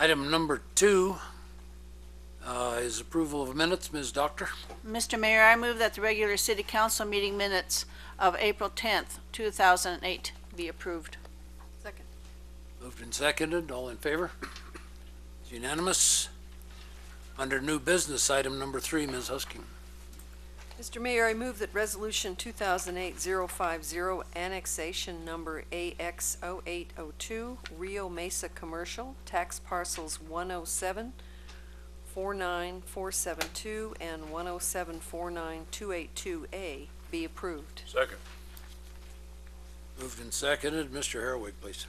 Item number 2 is approval of minutes. Ms. Doctor? Mr. Mayor, I move that the regular city council meeting minutes of April 10th, 2008 be approved. Second. Moved and seconded. All in favor? It's unanimous. Under new business, item number 3, Ms. Husking. Mr. Mayor, I move that Resolution 2008-050, Annexation Number AX0802, Rio Mesa Commercial, Tax Parcels 107-49472 and 107-49282A be approved. Second. Moved and seconded. Mr. Harrowig, please.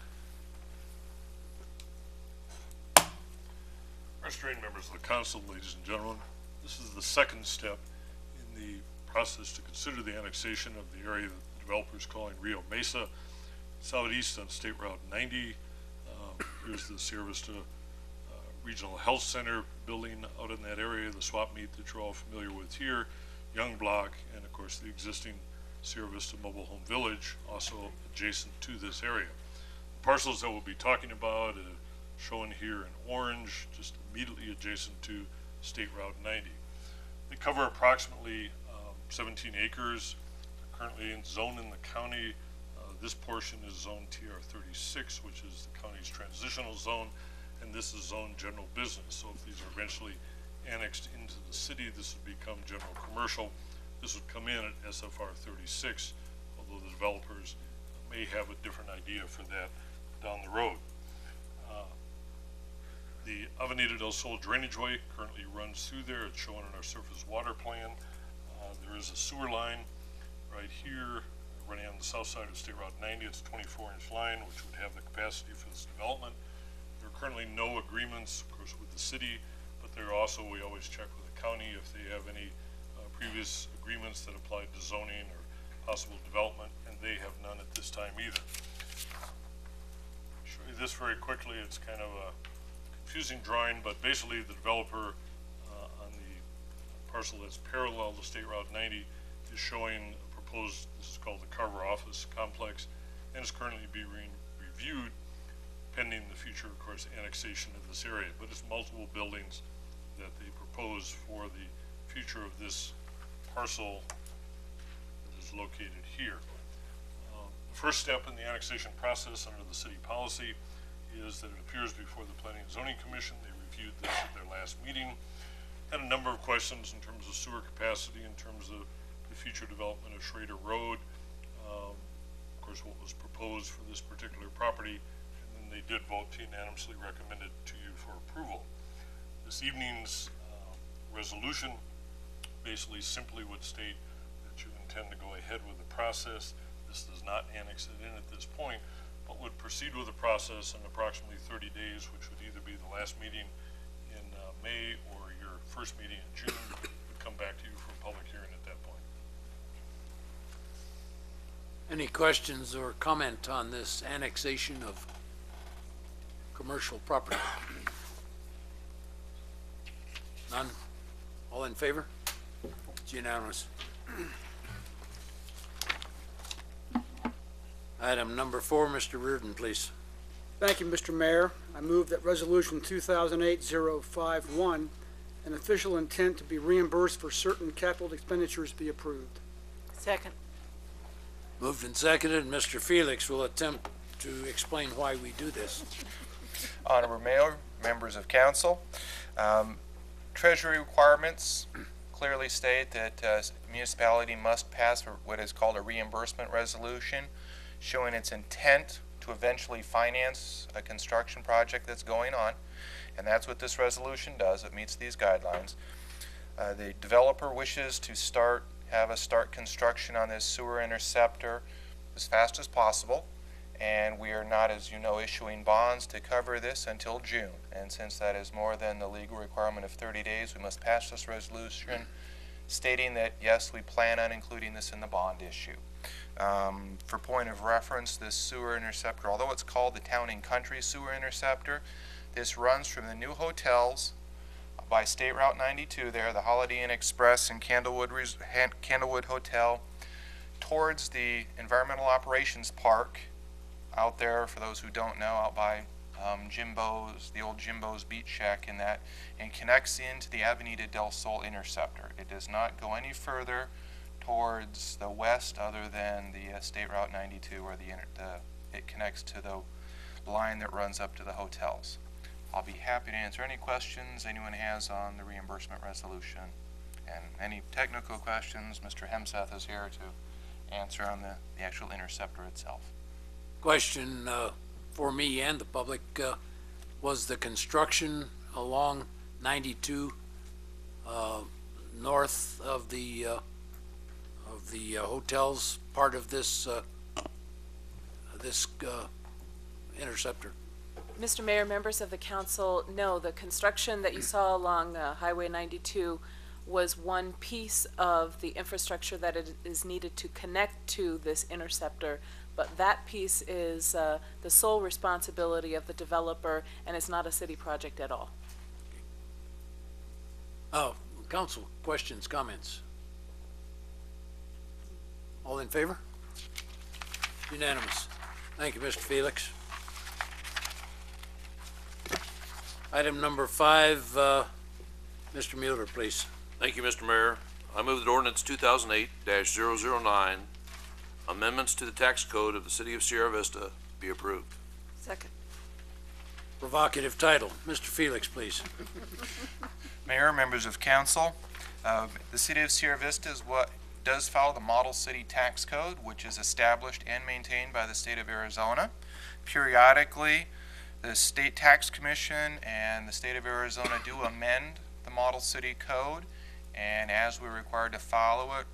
Restrained members of the council, ladies and gentlemen, this is the second step in the process to consider the annexation of the area that the developer is calling Rio Mesa, southeast on State Route 90. Here's the Sierra Vista Regional Health Center building out in that area, the swap meet that you're all familiar with here, Young Block, and of course the existing Sierra Vista Mobile Home Village, also adjacent to this area. The parcels that we'll be talking about shown here in orange, just immediately adjacent to State Route 90. They cover approximately 17 acres, currently zoned in the county. This portion is zone TR36, which is the county's transitional zone, and this is zone general business. So if these are eventually annexed into the city, this would become general commercial. This would come in at SFR 36, although the developers may have a different idea for that down the road. The Avenida del Sol drainage way currently runs through there. It's shown in our surface water plan. There is a sewer line right here running on the south side of State Route 90. It's a 24-inch line, which would have the capacity for this development. There are currently no agreements, of course, with the city, but there are also, we always check with the county if they have any previous agreements that apply to zoning or possible development, and they have none at this time either. I'll show you this very quickly. It's kind of a confusing drawing, but basically the developer on the parcel that's parallel to State Route 90 is showing a proposed, this is called the Carver Office Complex, and is currently being reviewed pending the future, of course, annexation of this area. But it's multiple buildings that they propose for the future of this parcel that is located here. The first step in the annexation process under the city policy is that it appears before the Planning and Zoning Commission. They reviewed this at their last meeting. Had a number of questions in terms of sewer capacity, in terms of the future development of Schrader Road, of course what was proposed for this particular property, and then they did vote to unanimously recommend it to you for approval. This evening's resolution basically simply would state that you intend to go ahead with the process. This does not annex it in at this point, but would proceed with the process in approximately 30 days, which would either be the last meeting in May or your first meeting in June. Would come back to you for a public hearing at that point. Any questions or comment on this annexation of commercial property? None? All in favor? It's unanimous. Item number 4, Mr. Reardon, please. Thank you, Mr. Mayor. I move that Resolution 2008-051, an official intent to be reimbursed for certain capital expenditures, be approved. Second. Moved and seconded. Mr. Felix will attempt to explain why we do this. Honorable Mayor, members of council, Treasury requirements clearly state that municipality must pass what is called a reimbursement resolution, showing its intent to eventually finance a construction project that's going on, and that's what this resolution does. It meets these guidelines. The developer wishes to have us start construction on this sewer interceptor as fast as possible, and we are not, as you know, issuing bonds to cover this until June. And since that is more than the legal requirement of 30 days, we must pass this resolution stating that, yes, we plan on including this in the bond issue. For point of reference, this sewer interceptor, although it's called the Town and Country Sewer Interceptor, this runs from the new hotels by State Route 92 there, the Holiday Inn Express and Candlewood Hotel, towards the Environmental Operations Park out there, for those who don't know, out by Jimbo's, the old Jimbo's Beach Shack in that, and connects into the Avenida del Sol interceptor. It does not go any further towards the west other than the State Route 92, where it connects to the line that runs up to the hotels. I'll be happy to answer any questions anyone has on the reimbursement resolution. And any technical questions, Mr. Hemseth is here to answer on the actual interceptor itself. Question for me and the public, was the construction along 92 north of the hotels part of this interceptor? Mr. Mayor, members of the council, no, the construction that you saw along Highway 92 was one piece of the infrastructure that is needed to connect to this interceptor, but that piece is the sole responsibility of the developer, and it's not a city project at all. Oh, council, questions, comments? All in favor? Unanimous. Thank you, Mr. Felix. Item number 5, Mr. Mueller, please. Thank you, Mr. Mayor. I move that ordinance 2008-009, amendments to the tax code of the city of Sierra Vista, be approved. Second. Provocative title. Mr. Felix, please. Mayor, members of council, the city of Sierra Vista does follow the model city tax code, which is established and maintained by the state of Arizona. Periodically, the state tax commission and the state of Arizona do amend the model city code, and as we're required to follow it,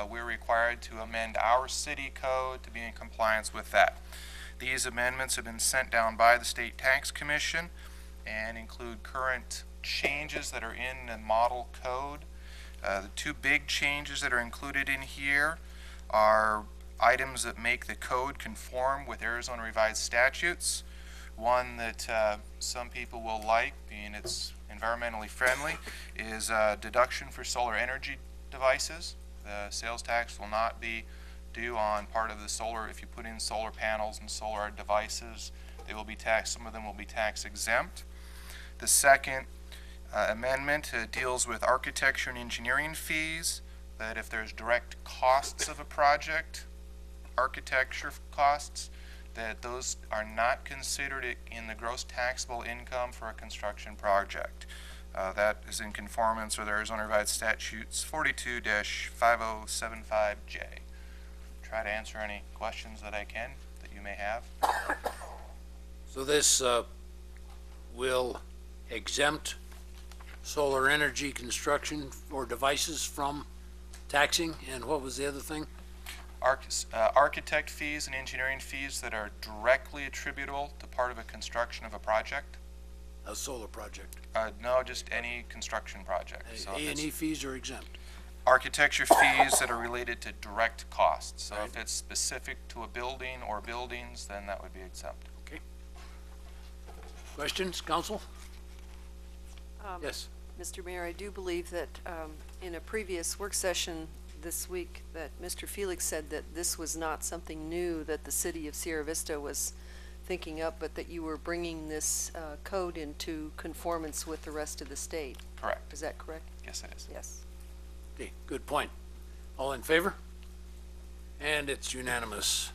we're required to amend our city code to be in compliance with that. These amendments have been sent down by the state tax commission and include current changes that are in the model code. The two big changes that are included in here are items that make the code conform with Arizona revised statutes. One that some people will like, being it's environmentally friendly, is deduction for solar energy devices. The sales tax will not be due on part of the solar. If you put in solar panels and solar devices, they will be taxed. Some of them will be tax exempt. The second amendment deals with architecture and engineering fees, that if there's direct costs of a project, architecture costs, that those are not considered in the gross taxable income for a construction project. That is in conformance with Arizona Revised Statutes 42-5075J. Try to answer any questions that I can that you may have. So this will exempt solar energy construction or devices from taxing, and what was the other thing? Architect fees and engineering fees that are directly attributable to part of a construction of a project. A solar project. No, just any construction project. So if it's A&E fees are exempt. architecture fees that are related to direct costs. So Right. if it's specific to a building or buildings, then that would be exempt. Okay. Questions, council? Yes. Mr. Mayor, I do believe that in a previous work session this week that Mr. Felix said that this was not something new that the city of Sierra Vista was thinking up, but that you were bringing this code into conformance with the rest of the state. Correct. Is that correct? Yes, it is. Yes. Okay, good point. All in favor? And it's unanimous.